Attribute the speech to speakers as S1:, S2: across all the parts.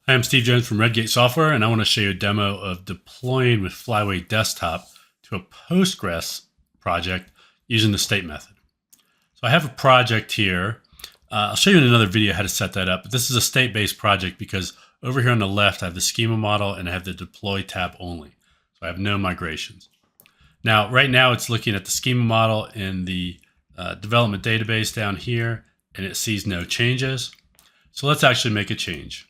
S1: Hi, I'm Steve Jones from Redgate Software, and I want to show you a demo of deploying with Flyway Desktop to a Postgres project using the state method. So I have a project here. I'll show you in another video how to set that up, but this is a state-based project because over here on the left I have the schema model and I have the deploy tab only. So I have no migrations. Now, right now it's looking at the schema model in the development database down here, and it sees no changes. So let's actually make a change.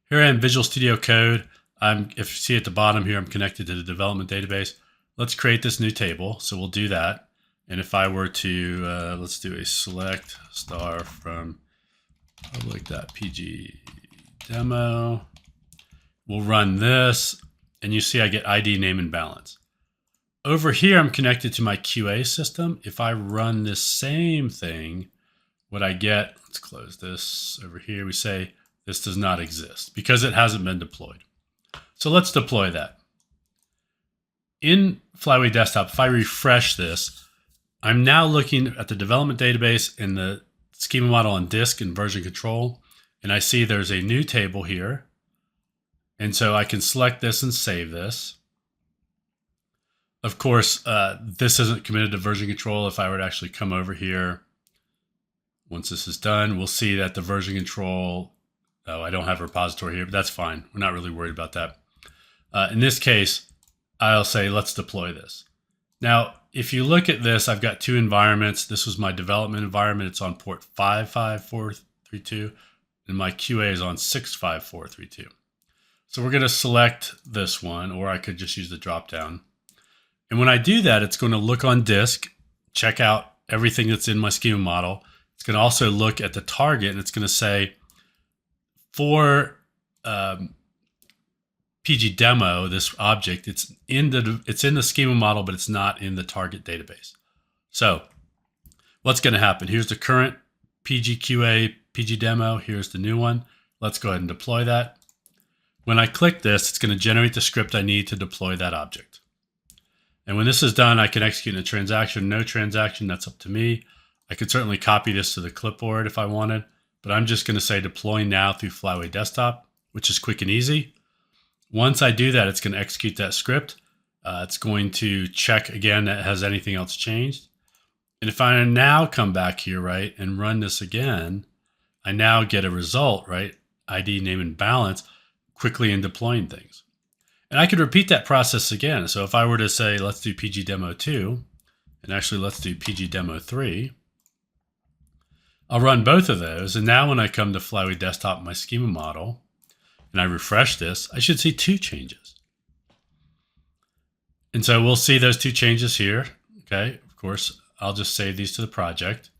S1: Here I am in Visual Studio Code. If you see at the bottom here, I'm connected to the development database. Let's create this new table. So we'll do that. And if I were to, let's do a select star from public.pg demo. We'll run this, and you see I get ID, name, and balance. Over here, I'm connected to my QA system. If I run this same thing, what I get, let's close this over here. We say, this does not exist because it hasn't been deployed. So let's deploy that. In Flyway Desktop, if I refresh this, I'm now looking at the development database and the schema model on disk and version control, and I see there's a new table here. And so I can select this and save this. Of course, this isn't committed to version control. If I were to actually come over here, once this is done, we'll see that the version control, oh, I don't have a repository here, but that's fine. We're not really worried about that. In this case, I'll say, let's deploy this. Now, if you look at this, I've got two environments. This was my development environment. It's on port 55432, and my QA is on 65432. So we're going to select this one, or I could just use the dropdown. And when I do that, it's going to look on disk, check out everything that's in my schema model. It's going to also look at the target, and it's going to say, for PG demo, this object, it's in the schema model, but it's not in the target database. So what's going to happen? Here's the current PGQA PG demo. Here's the new one. Let's go ahead and deploy that. When I click this, it's going to generate the script I need to deploy that object. And when this is done, I can execute a transaction, no transaction. That's up to me. I could certainly copy this to the clipboard if I wanted, but I'm just going to say deploy now through Flyway Desktop, which is quick and easy. Once I do that, it's going to execute that script. It's going to check again that has anything else changed. And if I now come back here, right, and run this again, I now get a result, right? ID, name, and balance quickly in deploying things. And I could repeat that process again. So if I were to say, let's do PG Demo 2, and actually let's do PG Demo 3, I'll run both of those. And now when I come to Flyway Desktop, my schema model, and I refresh this, I should see two changes. And so we'll see those two changes here. Okay, of course, I'll just save these to the project.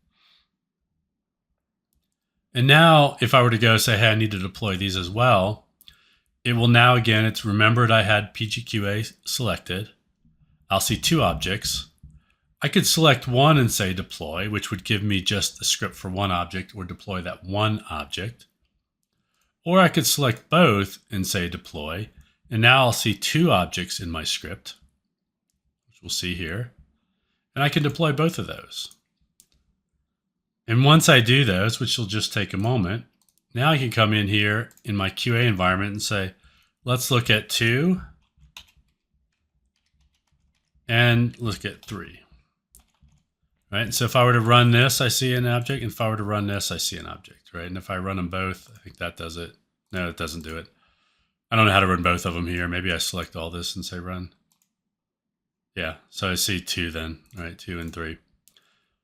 S1: And now if I were to go say, hey, I need to deploy these as well, it will now, again, it's remembered I had PGQA selected. I'll see two objects. I could select one and say deploy, which would give me just the script for one object or deploy that one object. Or I could select both and say deploy. And now I'll see two objects in my script, which we'll see here. And I can deploy both of those. And once I do those, which will just take a moment, now I can come in here in my QA environment and say, let's look at 2 and look at 3. Right? And so if I were to run this, I see an object. And if I were to run this, I see an object, right? And if I run them both, I think that does it. No, it doesn't do it. I don't know how to run both of them here. Maybe I select all this and say run. Yeah, so I see 2 then, right? 2 and 3.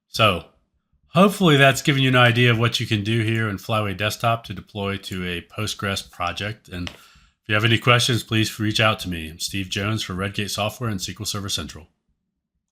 S1: So hopefully that's given you an idea of what you can do here in Flyway Desktop to deploy to a Postgres project. And if you have any questions, please reach out to me. I'm Steve Jones for Redgate Software and SQL Server Central.